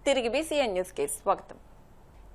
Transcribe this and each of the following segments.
తిరిగి BCN news కి స్వాగతం.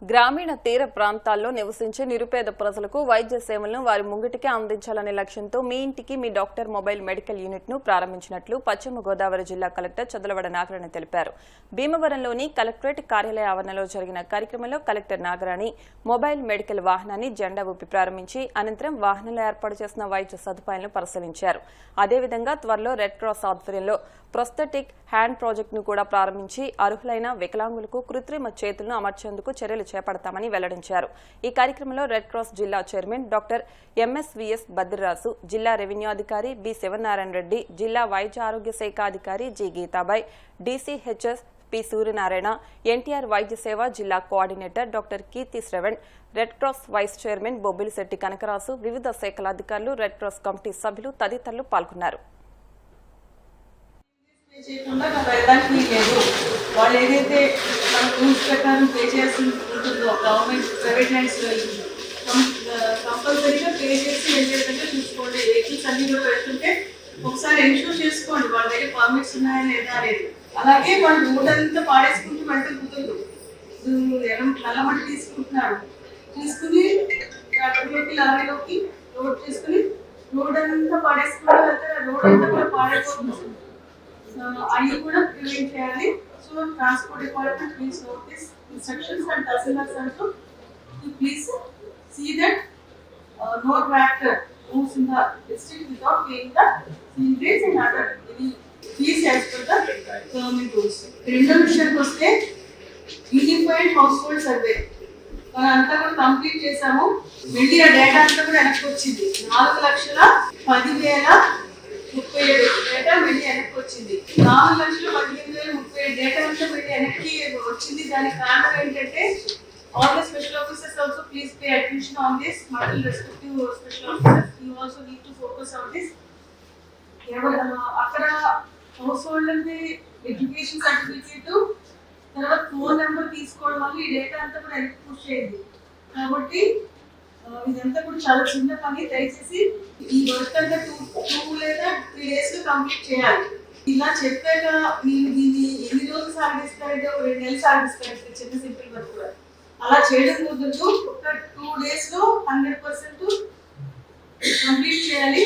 గ్రామీణ తీర ప్రాంతాల్లో నివసించే నిరుపేద ప్రజలకు వైద్య సేవలను వారి ముంగిటికి అందించాలనే లక్ష్యంతో మీ ఇంటికి మీ డాక్టర్ మొబైల్ మెడికల్ యూనిట్ ను ప్రారంభించినట్లు పశ్చిమ గోదావరి జిల్లా కలెక్టర్ చదలవడ నాగరాణి తెలిపారు. భీమవరంలోని కలెక్టరేట్ కార్యాలయ ఆవరణలో జరిగిన కార్యక్రమంలో కలెక్టర్ నాగరాణి మొబైల్ మెడికల్ వాహనాన్ని జెండా ఊపి ప్రారంభించి అనంతరం వాహనంలో ఏర్పాటు చేసిన వైద్య సదుపాయాలను పరిశీలించారు. అదేవిధంగా త్వరలో రెడ్ క్రాస్ ఆధ్వర్యంలో ప్రొస్థెటిక్ హ్యాండ్ ప్రాజెక్ట్ ను కూడా ప్రారంభించి అర్హులైన వికలాంగులకు కృత్రిమ చేతులను అమర్చేందుకు చర్యలు చేపడతామని వెల్లడించారు. ఈ కార్యక్రమంలో రెడ్ క్రాస్ జిల్లా చైర్మన్ డాక్టర్ ఎంఎస్వీఎస్ బద్రిరాజు, జిల్లా రెవెన్యూ అధికారి బి శివనారాయణ రెడ్డి, జిల్లా వైద్య ఆరోగ్య శాఖ అధికారి G Geetabai, DCHS P Suryanarayana, NTR Vaidya Seva జిల్లా coordinator doctor Keerthi Shravan, red cross vice chairman Bobbilisetti Kanakaraju, వివిధ శాఖల అధికారులు, రెడ్ క్రాస్ కమిటీ సభ్యులు తదితరులు పాల్గొన్నారు. వాళ్ళు ఏదైతే మన రూల్స్ ప్రకారం పే చేయాల్సి ఉంటుందో గవర్నమెంట్ ప్రైవేట్ ల్యాండ్స్లో కంపల్సరీగా పే చేసి వెళ్ళే విధంగా చూసుకోండి. వెహికల్స్ అన్ని కూడా పెడుతుంటే ఒకసారి ఎన్షూర్ చేసుకోండి వాళ్ళ దగ్గర పర్మిట్స్ ఉన్నాయా లేదా అనేది. అలాగే వాళ్ళు రోడ్ అంతా పాడేసుకుంటూ వెంట కుదరదు. నల్లమట్టి తీసుకుని ట్రాక్టర్లోకి లారీలోకి రోడ్ చేసుకుని రోడ్ అంతా పాడేసుకుంటూ వెళ్తే రోడ్ అంతా కూడా పాడైపోతుంది. అవి కూడా ప్రివెంట్ చేయాలి. So transport department please note this instructions and tahsildars also to please see that no tractor moves in the district without paying the seal rates and other fees as per the government rules. రెండో విషయానికి వస్తే unified house hold survey మనం అంతా కూడా complete చేసాము. మళ్ళీ ఆ data అంతా కూడా వెనక్కి వచ్చింది. 4,10,37 డేటా మళ్ళీ వెనక్కి వచ్చింది. 4,15,37 డేటా అంతా మళ్ళీ వెనక్కి వచ్చింది. దానికి కారణం ఏంటంటే all the special officers also please pay attention on this. Multiple respective special officers, you also need to focus on this. అక్కడ హౌస్ హోల్డ్ అంటే ఎడ్యుకేషన్ సర్టిఫికేట్ తర్వాత ఫోన్ నెంబర్ తీసుకోవడం వల్ల ఈ డేటా అంతా కూడా వెనక్కి పుష్ అయ్యింది. కాబట్టి ఇదంతా కూడా చాలా చిన్న పని. దయచేసి ఈ వర్క్ అంతా 2 లేదా 3 days లో కంప్లీట్ చేయాలి. ఇలా చెప్పాక మీరు దీన్ని ఎన్ని రోజులు సాగిస్తారంటే 2 నెలలు సాగిస్తారు. చిన్న సింపుల్ వర్క్ కూడా అలా చేయడం కుదరదు. ఒక 2 days లో 100% కంప్లీట్ చేయాలి.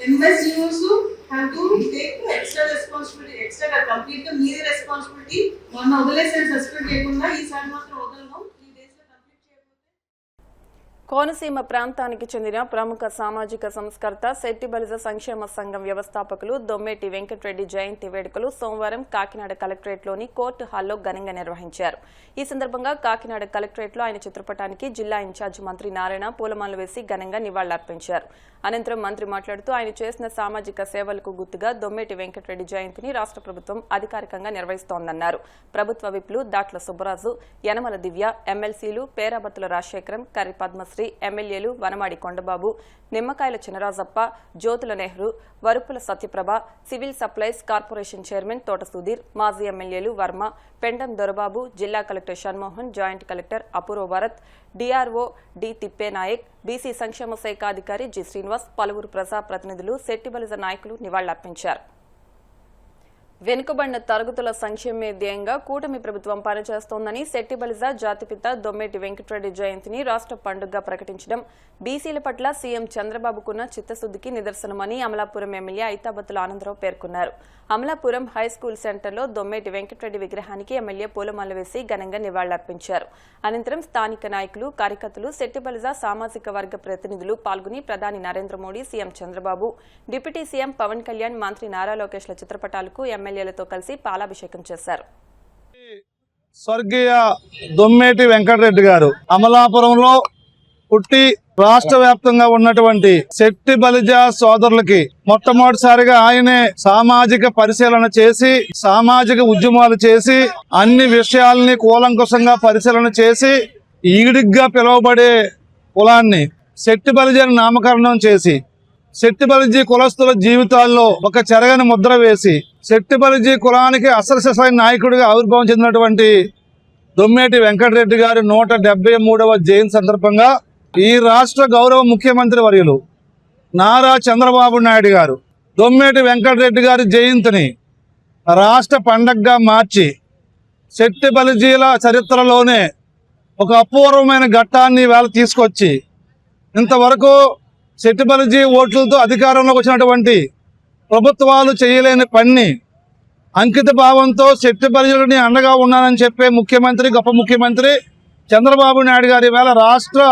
MSUs have to take extra responsibility. Extra complete గా మీరే రెస్పాన్సిబిలిటీ. మొన్న వదిలేసారి సస్పెండ్ చేయకుండా ఈసారి మాత్రం వదలను. 3 days లో కంప్లీట్ చేయకపోతే. కోనసీమ ప్రాంతానికి చెందిన ప్రముఖ సామాజిక సంస్కర్త శెట్టి బలిజ సంక్షేమ సంఘం వ్యవస్థాపకులు దొమ్మేటి వెంకటరెడ్డి జయంతి వేడుకలు సోమవారం కాకినాడ కలెక్టరేట్లోని కోర్టు హాల్లో ఘనంగా నిర్వహించారు. ఈ సందర్భంగా కాకినాడ కలెక్టరేట్లో ఆయన చిత్రపటానికి జిల్లా ఇన్ఛార్జి మంత్రి నారాయణ పూలమాలలు వేసి ఘనంగా నివాళులర్పించారు. అనంతరం మంత్రి మాట్లాడుతూ ఆయన చేసిన సామాజిక సేవలకు గుర్తుగా దొమ్మేటి వెంకటరెడ్డి జయంతిని రాష్ట్ర ప్రభుత్వం అధికారికంగా నిర్వహిస్తోందన్నారు. ప్రభుత్వ విప్లు దాట్ల సుబ్బరాజు, యనమల దివ్య, ఎమ్మెల్సీలు పేరాబత్తుల రాజశేఖరం, కర్రి పద్మశ్రీ, ఎమ్మెల్యేలు Vanamadi Kondababu, Nimmakayala Chinarajappa, Jyothula Nehru, Varupula Satyaprabha, civil supplies corporation chairman Thota Sudheer, మాజీ ఎమ్మెల్యేలు వర్మ, పెండం దొరబాబు, జిల్లా collector Shanmohan, joint collector Apoorva Bharat, DRO D Tippenayak, BC సంక్షేమ శాఖ అధికారి జి శ్రీనివాస్, పలువురు ప్రజాప్రతినిధులు శెట్టి బలిజ నాయకులు నివాళులర్పించారు. వెనుకబడిన తరగతుల సంక్షేమే ధ్యేయంగా కూటమి ప్రభుత్వం పనిచేస్తోందని శెట్టి బలిజ జాతిపిత దొమ్మేటి వెంకటరెడ్డి జయంతిని రాష్ట్ర పండుగగా ప్రకటించడం బీసీల పట్ల సీఎం చంద్రబాబుకున్న చిత్తశుద్దికి నిదర్శనమని అమలాపురం ఎమ్మెల్యే ఐతాబత్తుల ఆనందరావు పేర్కొన్నారు. అమలాపురం హైస్కూల్ సెంటర్లో దొమ్మేటి వెంకటరెడ్డి విగ్రహానికి ఎమ్మెల్యే పూలమాలలు వేసి ఘనంగా నివాళులర్పించారు. అనంతరం స్థానిక నాయకులు, కార్యకర్తలు, శెట్టి బలిజ సామాజిక వర్గ ప్రతినిధులు పాల్గొని ప్రధాని Narendra Modi, CM Chandrababu, deputy CM Pawan Kalyan, మంత్రి నారా లోకేష్ల చిత్రపటాలకు ఎమ్మెల్యేలతో కలిసి పాలాభిషేకం చేశారు. స్వర్గీయ దొమ్మేటి వెంకటరెడ్డి గారు అమలాపురంలో పుట్టి రాష్ట్ర వ్యాప్తంగా ఉన్నటువంటి శెట్టి బలిజ సోదరులకి మొట్టమొదటిసారిగా ఆయనే సామాజిక పరిశీలన చేసి, సామాజిక ఉద్యమాలు చేసి, అన్ని విషయాల్ని కూలంకుషంగా పరిశీలన చేసి, ఈడిగ్గా పిలువబడే కులాన్ని శెట్టి బలిజ నామకరణం చేసి, శెట్టి బలిజ కులస్తుల జీవితాల్లో ఒక చెరగని ముద్ర వేసి, శెట్టి బలిజ కులానికి అసలు నాయకుడిగా ఆవిర్భావం చెందినటువంటి దొమ్మేటి వెంకటరెడ్డి గారి 173వ జయంతి సందర్భంగా ఈ రాష్ట్ర గౌరవ ముఖ్యమంత్రి వర్యులు నారా చంద్రబాబు నాయుడు గారు దొమ్మేటి వెంకటరెడ్డి గారి జయంతిని రాష్ట్ర పండగగా మార్చి శెట్టి బలిజీల చరిత్రలోనే ఒక అపూర్వమైన ఘట్టాన్ని వేళ తీసుకొచ్చి ఇంతవరకు శెట్టి బలిజీ ఓట్లతో అధికారంలోకి వచ్చినటువంటి ప్రభుత్వాలు చేయలేని పని అంకిత భావంతో శెట్టి బలిజీలని అండగా ఉన్నానని చెప్పే ముఖ్యమంత్రి, గొప్ప ముఖ్యమంత్రి చంద్రబాబు నాయుడు గారి వేళ రాష్ట్ర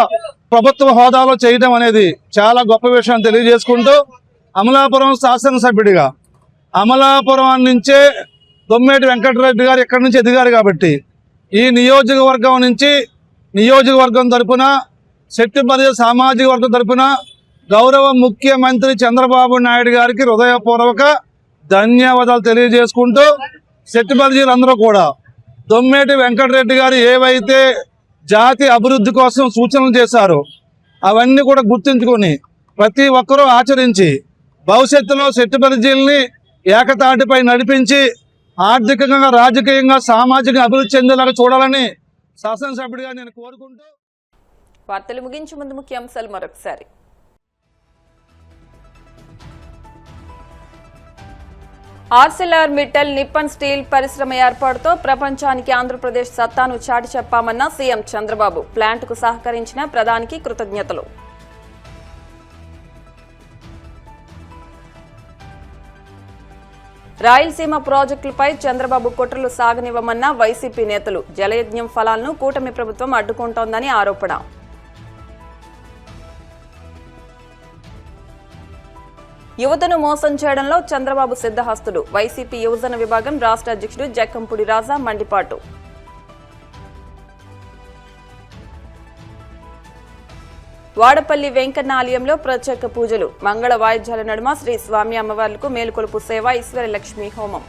ప్రభుత్వ హోదాలో చేయడం అనేది చాలా గొప్ప విషయం తెలియజేసుకుంటూ, అమలాపురం శాసనసభ్యుడిగా అమలాపురం నుంచే దొమ్మేటి వెంకటరెడ్డి గారు ఇక్కడి నుంచి ఎదిగారు కాబట్టి ఈ నియోజకవర్గం తరపున శెట్టి బలిజీ సామాజిక వర్గం తరపున గౌరవ ముఖ్యమంత్రి చంద్రబాబు నాయుడు గారికి హృదయపూర్వక ధన్యవాదాలు తెలియజేసుకుంటూ, శెట్టి బలిజీలందరూ కూడా దొమ్మేటి వెంకటరెడ్డి గారు ఏవైతే జాతి అభివృద్ధి కోసం సూచనలు చేశారో అవన్నీ కూడా గుర్తుంచుకొని ప్రతి ఒక్కరూ ఆచరించి భవిష్యత్తులో శెట్టి బలిజీల్ని ఏకతాటిపై నడిపించి ఆర్థికంగా, రాజకీయంగా, సామాజికంగా అభివృద్ధి చెందేలాగా చూడాలని శాసనసభ్యుడిగా నేను కోరుకుంటూ. వార్తలు ముగించే ముందు ముఖ్యాంశాలు మరొకసారి. ఆర్సెలర్ మిట్టల్ నిప్పన్ స్టీల్ పరిశ్రమ ఏర్పాటుతో ప్రపంచానికి ఆంధ్రప్రదేశ్ సత్తాను చాటి చెప్పామన్న సీఎం చంద్రబాబు. ప్లాంట్కు సహకరించిన ప్రధానికి కృతజ్ఞతలు. రాయలసీమ ప్రాజెక్టులపై చంద్రబాబు కుట్రలు సాగనివ్వమన్న వైసీపీ నేతలు. జలయజ్ఞం ఫలాలను కూటమి ప్రభుత్వం అడ్డుకుంటోందని ఆరోపణ. యువతను మోసం చేయడంలో చంద్రబాబు సిద్ధహస్తుడు. వైసీపీ యువజన విభాగం రాష్ట్ర అధ్యక్షుడు జక్కంపూడి రాజా మండిపాటు. వాడపల్లి వెంకన్న ఆలయంలో ప్రత్యేక పూజలు. మంగళ వాయిద్యాల నడుమ శ్రీ స్వామి అమ్మవార్లకు మేలుకొలుపు సేవ, ఈశ్వరలక్ష్మి హోమం.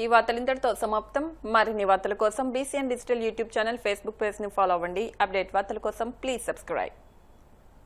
ఈ వార్తలు ఇంతటితో సమాప్తం. మరిన్ని వార్తల కోసం BCN digital YouTube channel, Facebook page ని ఫాలో అవ్వండి. అప్డేట్ వార్తల కోసం ప్లీజ్ సబ్స్క్రైబ్.